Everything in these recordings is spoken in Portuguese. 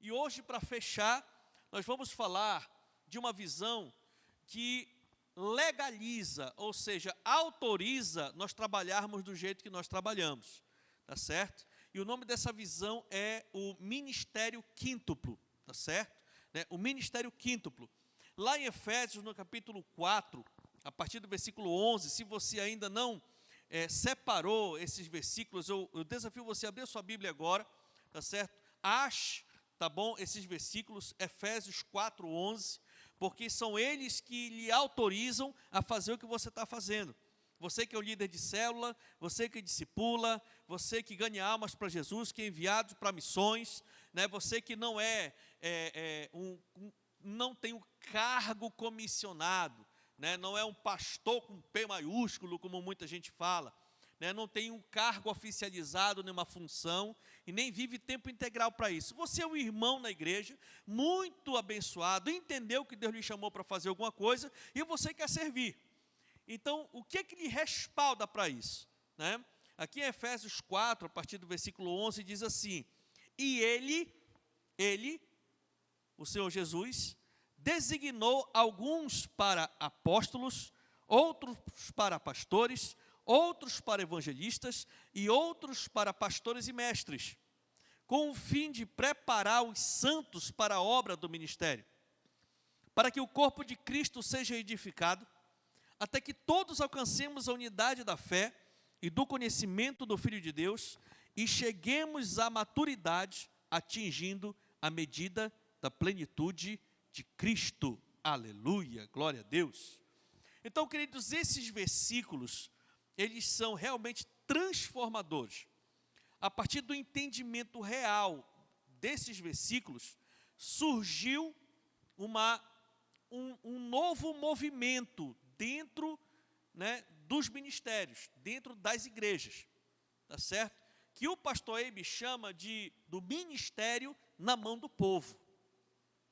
E hoje, para fechar, nós vamos falar de uma visão que legaliza, ou seja, autoriza nós trabalharmos do jeito que nós trabalhamos, tá certo? E o nome dessa visão é o ministério quíntuplo, tá certo? O ministério quíntuplo. Lá em Efésios, no capítulo 4, a partir do versículo 11, se você ainda não separou esses versículos, eu desafio você a abrir a sua Bíblia agora, tá certo? Ache, tá bom, esses versículos, Efésios 4, 11, porque são eles que lhe autorizam a fazer o que você está fazendo. Você que é o líder de célula, você que discipula, você que ganha almas para Jesus, que é enviado para missões, né? Você que não não tem um cargo comissionado, né? Não é um pastor com P maiúsculo, como muita gente fala, né? Não tem um cargo oficializado, nenhuma função, e nem vive tempo integral para isso. Você é um irmão na igreja, muito abençoado, entendeu que Deus lhe chamou para fazer alguma coisa, e você quer servir. Então, o que lhe respalda para isso, né? Aqui em Efésios 4, a partir do versículo 11, diz assim: e ele, o Senhor Jesus, designou alguns para apóstolos, outros para pastores, outros para evangelistas e outros para pastores e mestres, com o fim de preparar os santos para a obra do ministério, para que o corpo de Cristo seja edificado, até que todos alcancemos a unidade da fé e do conhecimento do Filho de Deus e cheguemos à maturidade, atingindo a medida da plenitude de Cristo. Aleluia, glória a Deus. Então, queridos, esses versículos, eles são realmente transformadores. A partir do entendimento real desses versículos, surgiu um novo movimento dentro, né, dos ministérios, dentro das igrejas, tá certo? Que o pastor Eibe chama do ministério na mão do povo,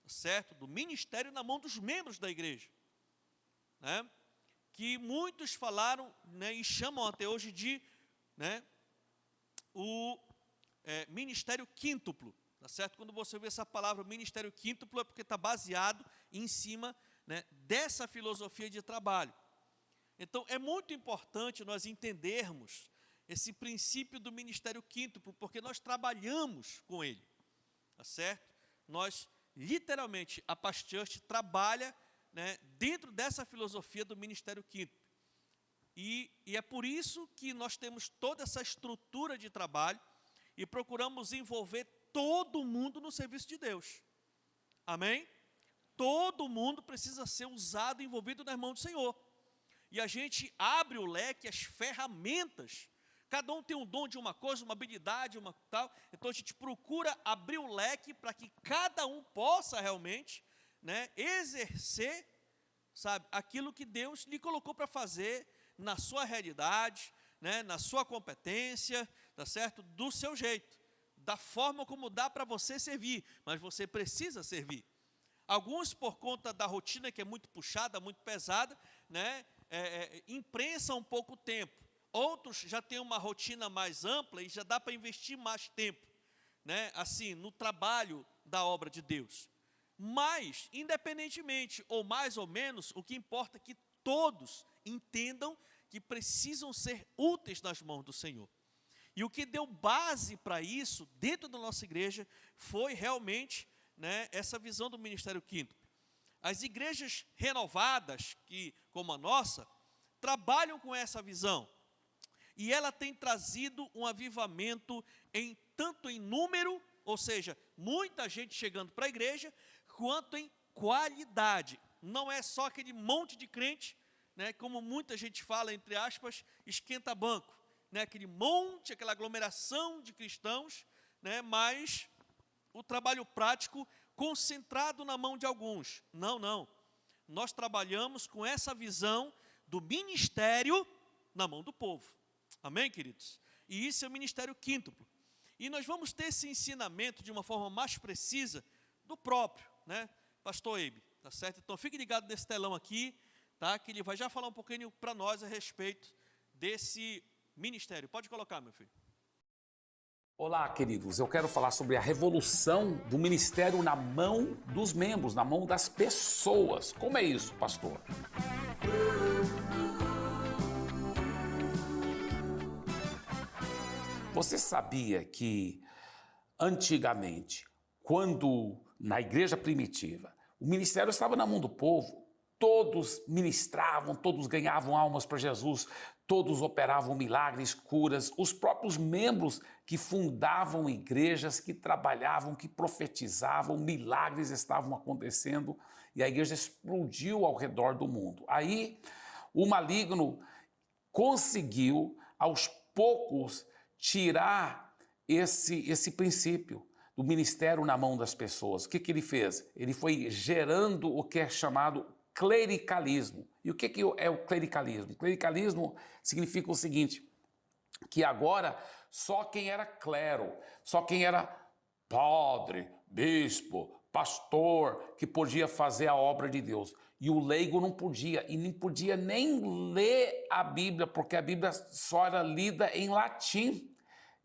tá certo? Do ministério na mão dos membros da igreja, né? Que muitos falaram, né, e chamam até hoje de, né, o ministério quíntuplo, tá certo? Quando você vê essa palavra ministério quíntuplo, é porque está baseado em cima, né, dessa filosofia de trabalho. Então, é muito importante nós entendermos esse princípio do ministério quíntuplo, porque nós trabalhamos com ele, tá certo? Nós, literalmente, a Past Church trabalha, né, dentro dessa filosofia do ministério quíntuplo. E é por isso que nós temos toda essa estrutura de trabalho e procuramos envolver todo mundo no serviço de Deus. Amém? Todo mundo precisa ser usado e envolvido nas mãos do Senhor. E a gente abre o leque, as ferramentas. Cada um tem um dom de uma coisa, uma habilidade, uma tal. Então a gente procura abrir o leque para que cada um possa realmente, né, exercer, sabe, aquilo que Deus lhe colocou para fazer na sua realidade, né, na sua competência, tá certo? Do seu jeito, da forma como dá para você servir, mas você precisa servir. Alguns, por conta da rotina que é muito puxada, muito pesada, né, imprensam um pouco o tempo. Outros já têm uma rotina mais ampla e já dá para investir mais tempo, né, assim, no trabalho da obra de Deus. Mas, independentemente, ou mais ou menos, o que importa é que todos entendam que precisam ser úteis nas mãos do Senhor. E o que deu base para isso, dentro da nossa igreja, foi realmente, né, essa visão do ministério quíntuplo. As igrejas renovadas, como a nossa, trabalham com essa visão. E ela tem trazido um avivamento tanto em número, ou seja, muita gente chegando para a igreja, quanto em qualidade. Não é só aquele monte de crente, né, como muita gente fala, entre aspas, esquenta banco, né, aquele monte, aquela aglomeração de cristãos, né, mas o trabalho prático concentrado na mão de alguns. Não. Nós trabalhamos com essa visão do ministério na mão do povo. Amém, queridos? E isso é o ministério quíntuplo. E nós vamos ter esse ensinamento de uma forma mais precisa do próprio, né, pastor Eibe, tá certo? Então fique ligado nesse telão aqui, tá? Que ele vai já falar um pouquinho para nós a respeito desse ministério. Pode colocar, meu filho. Olá, queridos. Eu quero falar sobre a revolução do ministério na mão dos membros, na mão das pessoas. Como é isso, pastor? Você sabia que antigamente, quando na igreja primitiva, o ministério estava na mão do povo, todos ministravam, todos ganhavam almas para Jesus, todos operavam milagres, curas, os próprios membros que fundavam igrejas, que trabalhavam, que profetizavam, milagres estavam acontecendo e a igreja explodiu ao redor do mundo. Aí o maligno conseguiu aos poucos tirar esse princípio do ministério na mão das pessoas. O que ele fez? Ele foi gerando o que é chamado clericalismo. E o que é o clericalismo? Clericalismo significa o seguinte, que agora só quem era clero, só quem era padre, bispo, pastor, que podia fazer a obra de Deus. E o leigo não podia, e nem podia nem ler a Bíblia, porque a Bíblia só era lida em latim.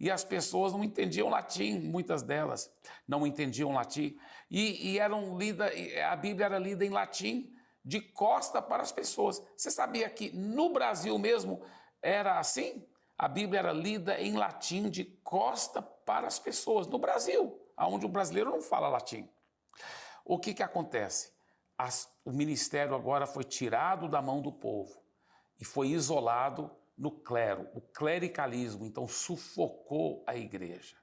E as pessoas não entendiam latim, muitas delas não entendiam latim. E a Bíblia era lida em latim, de costa para as pessoas. Você sabia que no Brasil mesmo era assim? A Bíblia era lida em latim, de costa para as pessoas. No Brasil, onde o brasileiro não fala latim. O que acontece? O ministério agora foi tirado da mão do povo e foi isolado no clero, o clericalismo, então sufocou a igreja.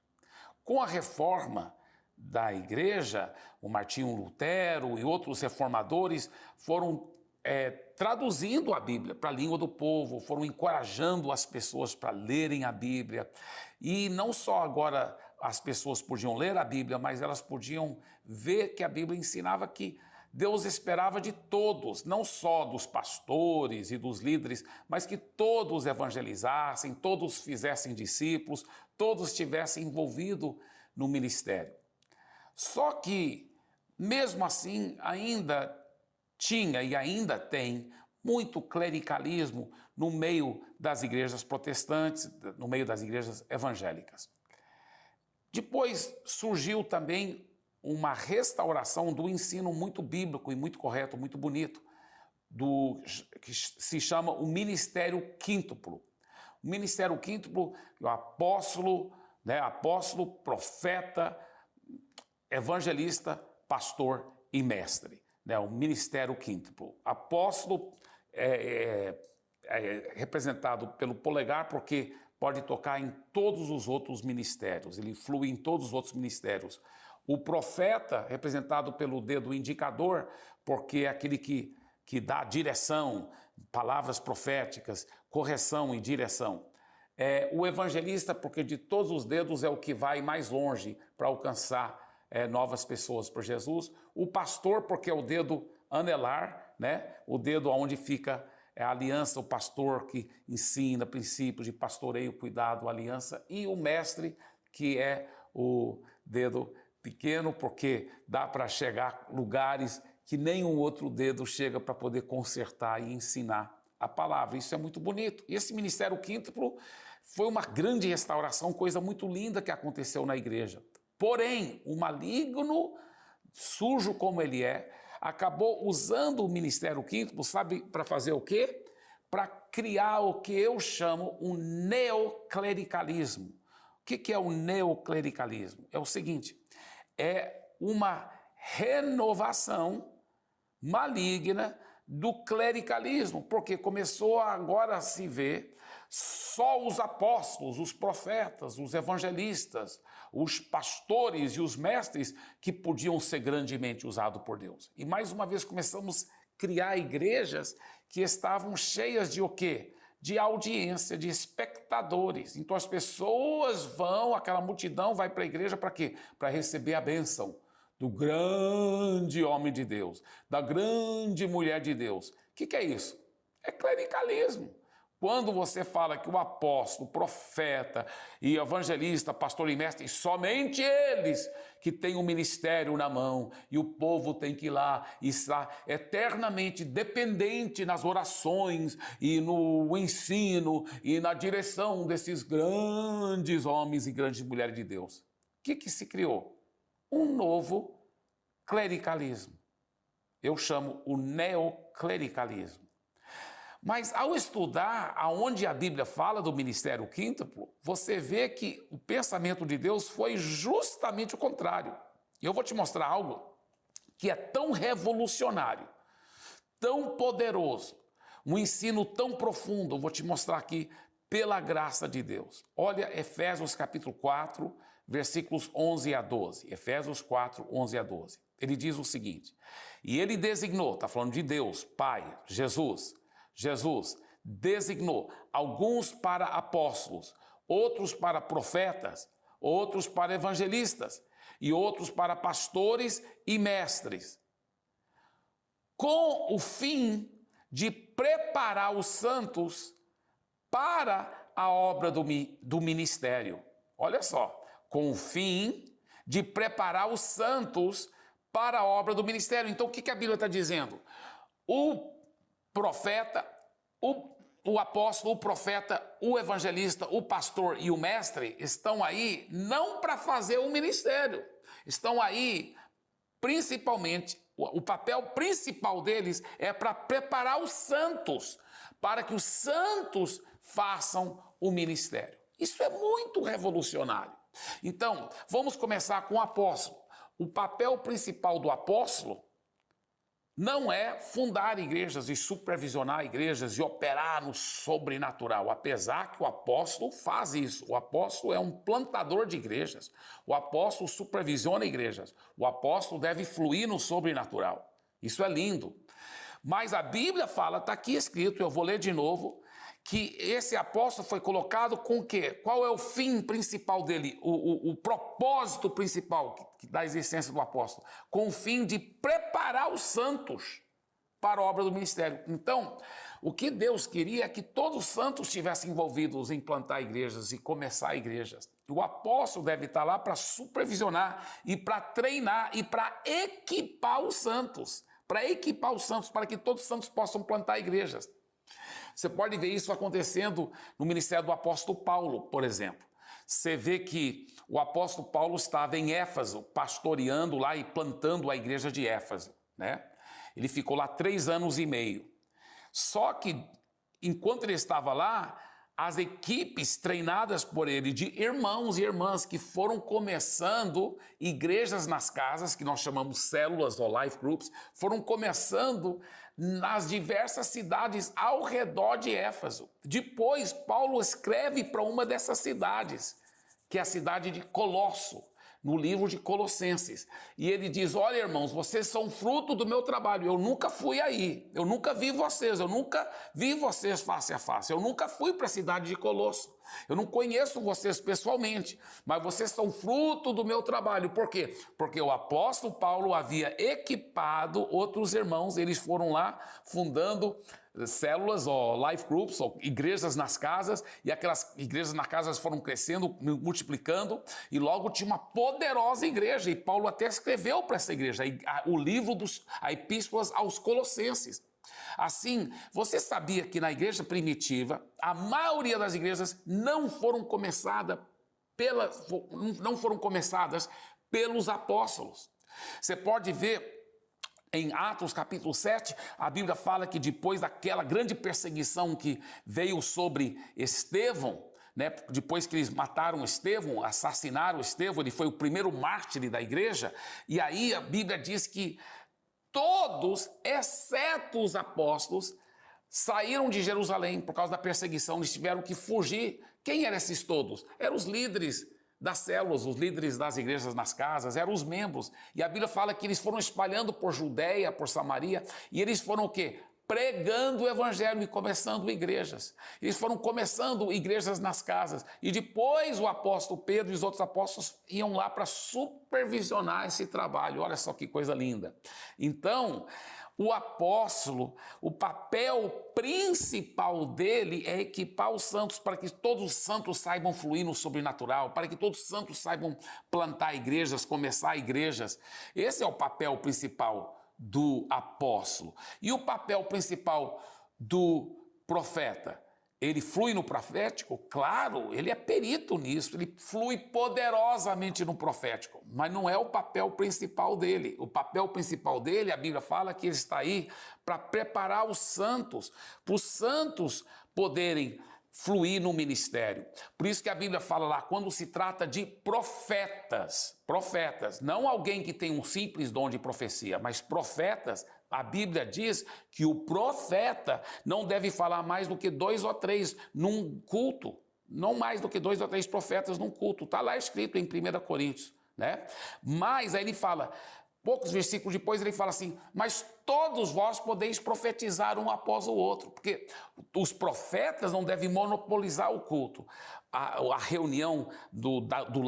Com a reforma da igreja, o Martinho Lutero e outros reformadores foram traduzindo a Bíblia para a língua do povo, foram encorajando as pessoas para lerem a Bíblia. E não só agora as pessoas podiam ler a Bíblia, mas elas podiam ver que a Bíblia ensinava que Deus esperava de todos, não só dos pastores e dos líderes, mas que todos evangelizassem, todos fizessem discípulos, todos estivessem envolvidos no ministério. Só que, mesmo assim, ainda tinha e ainda tem muito clericalismo no meio das igrejas protestantes, no meio das igrejas evangélicas. Depois surgiu também uma restauração do ensino muito bíblico e muito correto, muito bonito, que se chama o ministério quíntuplo. O ministério quíntuplo, o apóstolo, profeta, evangelista, pastor e mestre. O ministério quíntuplo. Apóstolo é representado pelo polegar porque pode tocar em todos os outros ministérios, ele flui em todos os outros ministérios. O profeta, representado pelo dedo indicador, porque é aquele que dá direção, palavras proféticas, correção e direção. O evangelista, porque de todos os dedos é o que vai mais longe para alcançar novas pessoas para Jesus. O pastor, porque é o dedo anelar, o dedo onde fica a aliança, o pastor que ensina princípios de pastoreio, cuidado, aliança. E o mestre, que é o dedo pequeno, porque dá para chegar a lugares que nenhum outro dedo chega para poder consertar e ensinar a palavra. Isso é muito bonito. E esse ministério quíntuplo foi uma grande restauração, coisa muito linda que aconteceu na igreja. Porém, o maligno, sujo como ele acabou usando o ministério quíntuplo, sabe, para fazer o quê? Para criar o que eu chamo um neoclericalismo. O que é o neoclericalismo? É o seguinte, é uma renovação maligna do clericalismo, porque começou agora a se ver só os apóstolos, os profetas, os evangelistas, os pastores e os mestres que podiam ser grandemente usados por Deus. E mais uma vez começamos a criar igrejas que estavam cheias de o quê? De audiência, de espectadores. Então as pessoas vão, aquela multidão vai para a igreja para quê? Para receber a bênção do grande homem de Deus, da grande mulher de Deus. O que é isso? É clericalismo. Quando você fala que o apóstolo, o profeta e evangelista, pastor e mestre, somente eles que têm o ministério na mão, e o povo tem que ir lá e estar eternamente dependente nas orações e no ensino e na direção desses grandes homens e grandes mulheres de Deus. O que se criou? Um novo clericalismo. Eu chamo o neoclericalismo. Mas ao estudar aonde a Bíblia fala do ministério quíntuplo, você vê que o pensamento de Deus foi justamente o contrário. E eu vou te mostrar algo que é tão revolucionário, tão poderoso, um ensino tão profundo, eu vou te mostrar aqui pela graça de Deus. Olha Efésios capítulo 4, versículos 11 a 12. Efésios 4, 11 a 12. Ele diz o seguinte: e ele designou, está falando de Deus, Pai, Jesus designou alguns para apóstolos, outros para profetas, outros para evangelistas e outros para pastores e mestres, com o fim de preparar os santos para a obra do ministério. Olha só, com o fim de preparar os santos para a obra do ministério. Então, o que a Bíblia está dizendo? O profeta, o apóstolo, o profeta, o evangelista, o pastor e o mestre estão aí não para fazer o ministério, estão aí principalmente, o papel principal deles é para preparar os santos, para que os santos façam o ministério. Isso é muito revolucionário. Então, vamos começar com o apóstolo. O papel principal do apóstolo não é fundar igrejas e supervisionar igrejas e operar no sobrenatural, apesar que o apóstolo faz isso. O apóstolo é um plantador de igrejas. O apóstolo supervisiona igrejas. O apóstolo deve fluir no sobrenatural. Isso é lindo. Mas a Bíblia fala, está aqui escrito, eu vou ler de novo, que esse apóstolo foi colocado com o quê? Qual é o fim principal dele? O propósito principal da existência do apóstolo? Com o fim de preparar os santos para a obra do ministério. Então, o que Deus queria é que todos os santos estivessem envolvidos em plantar igrejas e começar igrejas. O apóstolo deve estar lá para supervisionar e para treinar e para equipar os santos. Para equipar os santos, para que todos os santos possam plantar igrejas. Você pode ver isso acontecendo no ministério do apóstolo Paulo, por exemplo. Você vê que o apóstolo Paulo estava em Éfeso, pastoreando lá e plantando a igreja de Éfeso, né? Ele ficou lá 3 anos e meio. Só que, enquanto ele estava lá, as equipes treinadas por ele de irmãos e irmãs que foram começando igrejas nas casas, que nós chamamos células ou life groups, foram começando nas diversas cidades ao redor de Éfeso. Depois, Paulo escreve para uma dessas cidades, que é a cidade de Colosso, no livro de Colossenses. E ele diz: olha, irmãos, vocês são fruto do meu trabalho. Eu nunca fui aí, eu nunca vi vocês, eu nunca vi vocês face a face. Eu nunca fui para a cidade de Colosso. Eu não conheço vocês pessoalmente, mas vocês são fruto do meu trabalho. Por quê? Porque o apóstolo Paulo havia equipado outros irmãos, eles foram lá fundando células ou life groups, ou igrejas nas casas, e aquelas igrejas nas casas foram crescendo, multiplicando, e logo tinha uma poderosa igreja, e Paulo até escreveu para essa igreja o livro a epístolas aos Colossenses. Assim, você sabia que na igreja primitiva, a maioria das igrejas não foram começadas pelos apóstolos. Você pode ver em Atos capítulo 7, a Bíblia fala que depois daquela grande perseguição que veio sobre Estevão, né, depois que eles mataram Estevão, assassinaram Estevão, ele foi o primeiro mártir da igreja, e aí a Bíblia diz que todos, exceto os apóstolos, saíram de Jerusalém por causa da perseguição, eles tiveram que fugir. Quem eram esses todos? Eram os líderes das células, os líderes das igrejas nas casas, eram os membros. E a Bíblia fala que eles foram espalhando por Judeia, por Samaria, e eles foram o quê? pregando o evangelho e começando igrejas. Eles foram começando igrejas nas casas. E depois o apóstolo Pedro e os outros apóstolos iam lá para supervisionar esse trabalho. Olha só que coisa linda. Então, o apóstolo, o papel principal dele é equipar os santos para que todos os santos saibam fluir no sobrenatural, para que todos os santos saibam plantar igrejas, começar igrejas. Esse é o papel principal do apóstolo. E o papel principal do profeta? Ele flui no profético? Claro, ele é perito nisso, ele flui poderosamente no profético, mas não é o papel principal dele. O papel principal dele, a Bíblia fala que ele está aí para preparar os santos, para os santos poderem fluir no ministério. Por isso que a Bíblia fala lá, quando se trata de profetas, não alguém que tem um simples dom de profecia, mas profetas, a Bíblia diz que o profeta não deve falar mais do que 2 ou 3 num culto, não mais do que 2 ou 3 profetas num culto, está lá escrito em 1 Coríntios, né? Mas aí ele fala, poucos versículos depois ele fala assim, mas todos vós podeis profetizar um após o outro, porque os profetas não devem monopolizar o culto. A reunião do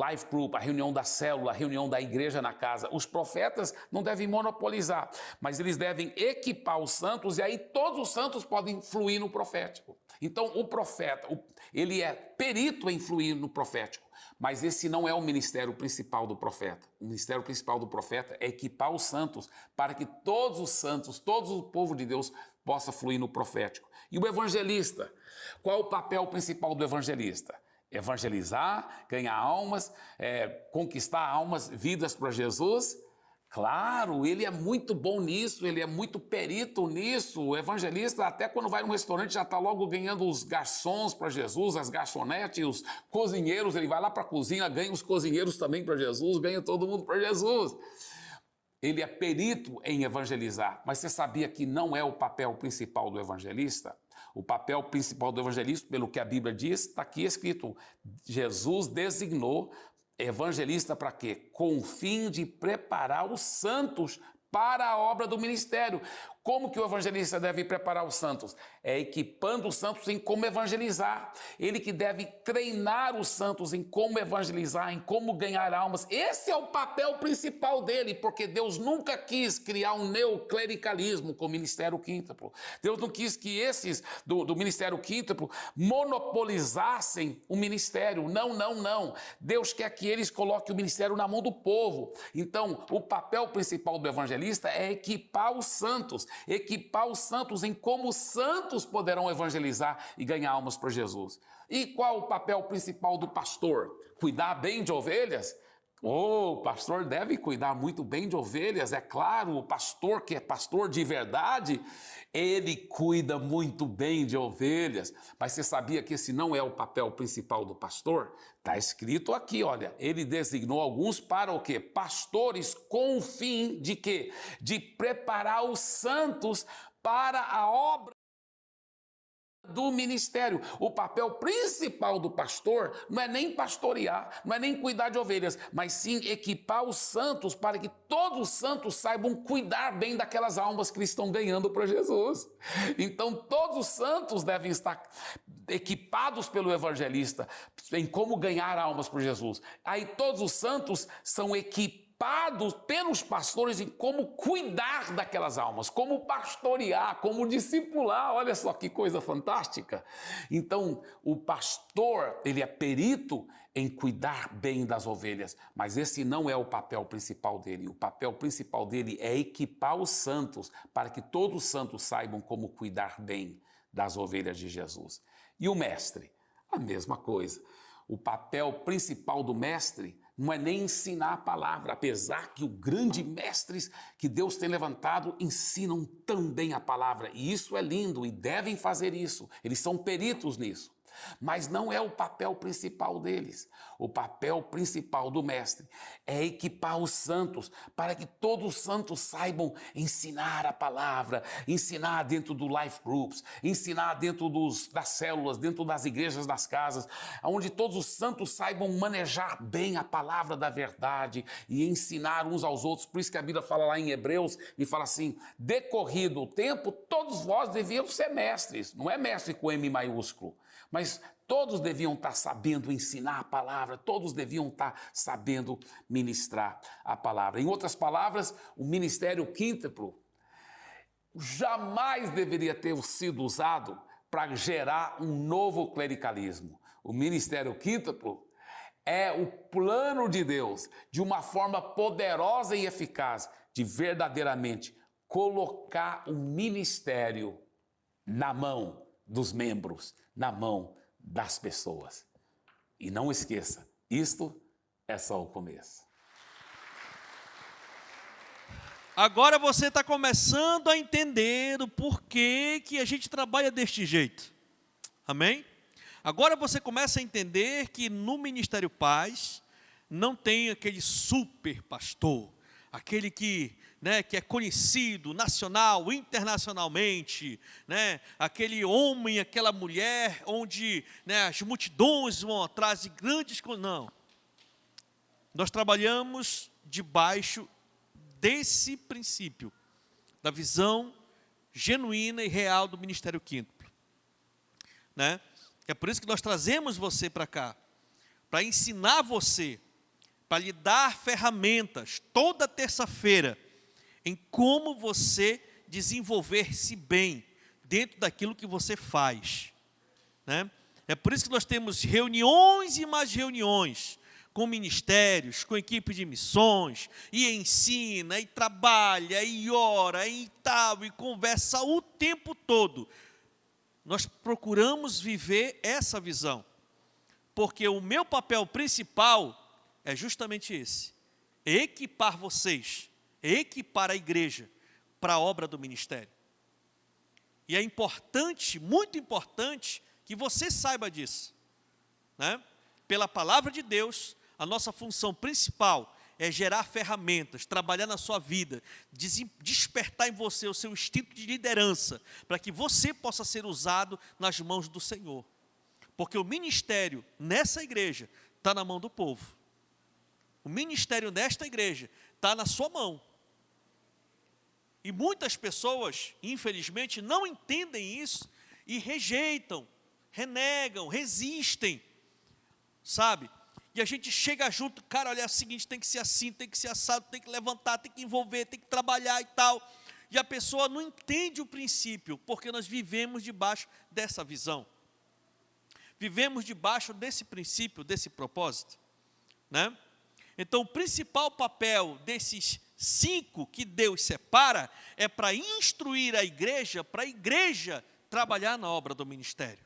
life group, a reunião da célula, a reunião da igreja na casa, os profetas não devem monopolizar, mas eles devem equipar os santos e aí todos os santos podem fluir no profético. Então o profeta, ele é perito em fluir no profético, mas esse não é o ministério principal do profeta. O ministério principal do profeta é equipar os santos para que todos os santos, todo o povo de Deus possa fluir no profético. E o evangelista? Qual é o papel principal do evangelista? Evangelizar, ganhar almas, conquistar almas, vidas para Jesus. Claro, ele é muito bom nisso, ele é muito perito nisso. O evangelista, até quando vai num restaurante, já está logo ganhando os garçons para Jesus, as garçonetes, os cozinheiros. Ele vai lá para a cozinha, ganha os cozinheiros também para Jesus, ganha todo mundo para Jesus. Ele é perito em evangelizar, mas você sabia que não é o papel principal do evangelista? O papel principal do evangelista, pelo que a Bíblia diz, está aqui escrito, Jesus designou evangelista para quê? Com o fim de preparar os santos para a obra do ministério. Como que o evangelista deve preparar os santos? É equipando os santos em como evangelizar. Ele que deve treinar os santos em como evangelizar, em como ganhar almas. Esse é o papel principal dele, porque Deus nunca quis criar um neoclericalismo com o ministério quíntuplo. Deus não quis que esses do ministério quíntuplo monopolizassem o ministério. Não. Deus quer que eles coloquem o ministério na mão do povo. Então, o papel principal do evangelista é equipar os santos em como os santos poderão evangelizar e ganhar almas para Jesus. E qual o papel principal do pastor? Cuidar bem de ovelhas? O pastor deve cuidar muito bem de ovelhas, é claro, o pastor que é pastor de verdade, ele cuida muito bem de ovelhas. Mas você sabia que esse não é o papel principal do pastor? Está escrito aqui, olha, ele designou alguns para o quê? Pastores com o fim de quê? De preparar os santos para a obra do ministério. O papel principal do pastor não é nem pastorear, não é nem cuidar de ovelhas, mas sim equipar os santos para que todos os santos saibam cuidar bem daquelas almas que eles estão ganhando para Jesus. Então todos os santos devem estar equipados pelo evangelista em como ganhar almas para Jesus. Aí todos os santos são equipados pelos pastores em como cuidar daquelas almas, como pastorear, como discipular. Olha só que coisa fantástica. Então, o pastor, ele é perito em cuidar bem das ovelhas, mas esse não é o papel principal dele. O papel principal dele é equipar os santos para que todos os santos saibam como cuidar bem das ovelhas de Jesus. E o mestre? A mesma coisa. O papel principal do mestre não é nem ensinar a palavra, apesar que os grandes mestres que Deus tem levantado ensinam também a palavra. E isso é lindo e devem fazer isso. Eles são peritos nisso. Mas não é o papel principal deles. O papel principal do mestre é equipar os santos para que todos os santos saibam ensinar a palavra, ensinar dentro do life groups, ensinar dentro das células, dentro das igrejas, das casas, onde todos os santos saibam manejar bem a palavra da verdade e ensinar uns aos outros. Por isso que a Bíblia fala lá em Hebreus e fala assim: decorrido o tempo, todos vós deviam ser mestres. Não é mestre com M maiúsculo, mas todos deviam estar sabendo ensinar a palavra, todos deviam estar sabendo ministrar a palavra. Em outras palavras, o ministério quíntuplo jamais deveria ter sido usado para gerar um novo clericalismo. O ministério quíntuplo é o plano de Deus, de uma forma poderosa e eficaz, de verdadeiramente colocar o ministério na mão dos membros, na mão das pessoas. E não esqueça, isto é só o começo. Agora você está começando a entender o porquê que a gente trabalha deste jeito. Amém? Agora você começa a entender que no Ministério Paz não tem aquele super pastor, aquele que é conhecido nacional, internacionalmente, aquele homem, aquela mulher, onde as multidões vão atrás de grandes coisas. Não. Nós trabalhamos debaixo desse princípio, da visão genuína e real do Ministério Quíntuplo. É por isso que nós trazemos você para cá, para ensinar você, para lhe dar ferramentas, toda terça-feira, em como você desenvolver-se bem dentro daquilo que você faz. É por isso que nós temos reuniões e mais reuniões com ministérios, com equipe de missões, e ensina, e trabalha, e ora, e tal, e conversa o tempo todo. Nós procuramos viver essa visão, porque o meu papel principal é justamente esse: equipar vocês, equipar a igreja para a obra do ministério. E é importante, muito importante, que você saiba disso. Pela palavra de Deus, a nossa função principal é gerar ferramentas, trabalhar na sua vida, despertar em você o seu instinto de liderança, para que você possa ser usado nas mãos do Senhor. Porque o ministério nessa igreja está na mão do povo. O ministério nesta igreja está na sua mão. E muitas pessoas, infelizmente, não entendem isso e rejeitam, renegam, resistem, sabe? E a gente chega junto, cara, olha, é o seguinte, tem que ser assim, tem que ser assado, tem que levantar, tem que envolver, tem que trabalhar e tal. E a pessoa não entende o princípio, porque nós vivemos debaixo dessa visão. Vivemos debaixo desse princípio, desse propósito. Então, o principal papel desses 5 que Deus separa é para instruir a igreja, para a igreja trabalhar na obra do ministério.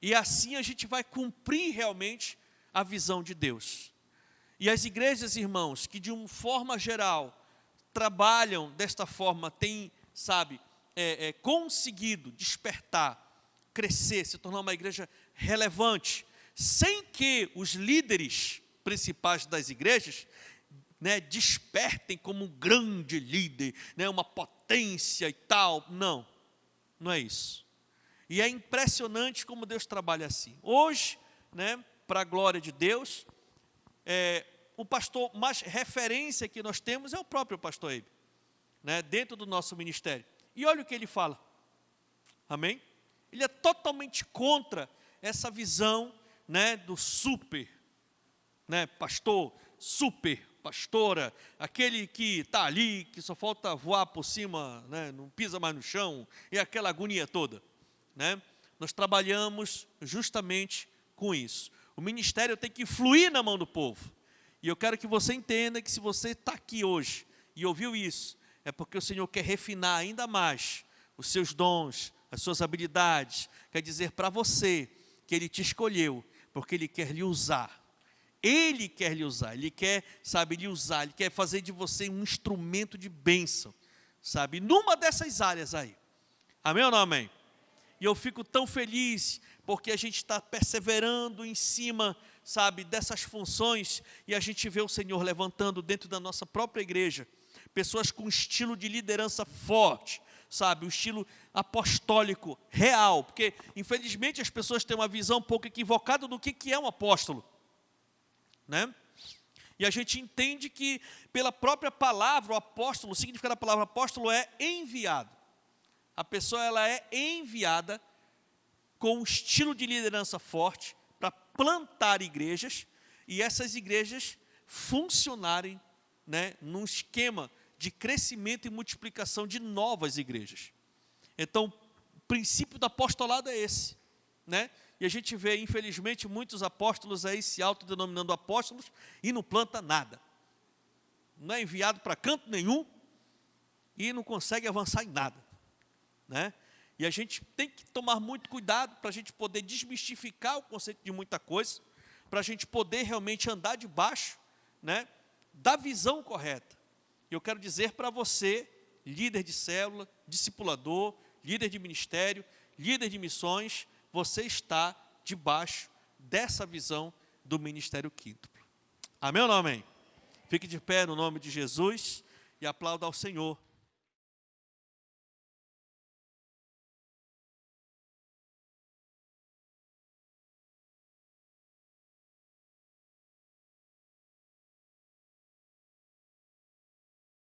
E assim a gente vai cumprir realmente a visão de Deus. E as igrejas, irmãos, que de uma forma geral trabalham desta forma, têm, conseguido despertar, crescer, se tornar uma igreja relevante, sem que os líderes principais das igrejas despertem como um grande líder, uma potência e tal. Não, não é isso. E é impressionante como Deus trabalha assim. Hoje, para a glória de Deus, o pastor mais referência que nós temos é o próprio pastor Eibe, dentro do nosso ministério. E olha o que ele fala. Amém? Ele é totalmente contra essa visão do super pastor, super pastora, aquele que está ali, que só falta voar por cima, não pisa mais no chão, e aquela agonia toda. Nós trabalhamos justamente com isso. O ministério tem que fluir na mão do povo. E eu quero que você entenda que se você está aqui hoje e ouviu isso, é porque o Senhor quer refinar ainda mais os seus dons, as suas habilidades. Quer dizer para você que Ele te escolheu, porque Ele quer lhe usar. Ele quer lhe usar, Ele quer, lhe usar, Ele quer fazer de você um instrumento de bênção, numa dessas áreas aí. Amém ou não amém? E eu fico tão feliz porque a gente está perseverando em cima, sabe, dessas funções, e a gente vê o Senhor levantando dentro da nossa própria igreja, pessoas com estilo de liderança forte, sabe, o estilo apostólico real, porque infelizmente as pessoas têm uma visão um pouco equivocada do que é um apóstolo, né? E a gente entende que pela própria palavra, o apóstolo, o significado da palavra apóstolo é enviado. A pessoa ela é enviada com um estilo de liderança forte para plantar igrejas e essas igrejas funcionarem, né, num esquema de crescimento e multiplicação de novas igrejas. Então, o princípio do apostolado é esse, né? E a gente vê, infelizmente, muitos apóstolos aí se autodenominando apóstolos e não planta nada. Não é enviado para canto nenhum e não consegue avançar em nada, né? E a gente tem que tomar muito cuidado para a gente poder desmistificar o conceito de muita coisa, para a gente poder realmente andar debaixo, né, da visão correta. E eu quero dizer para você, líder de célula, discipulador, líder de ministério, líder de missões, você está debaixo dessa visão do ministério quíntuplo. Amém ou não amém? Fique de pé no nome de Jesus e aplauda ao Senhor.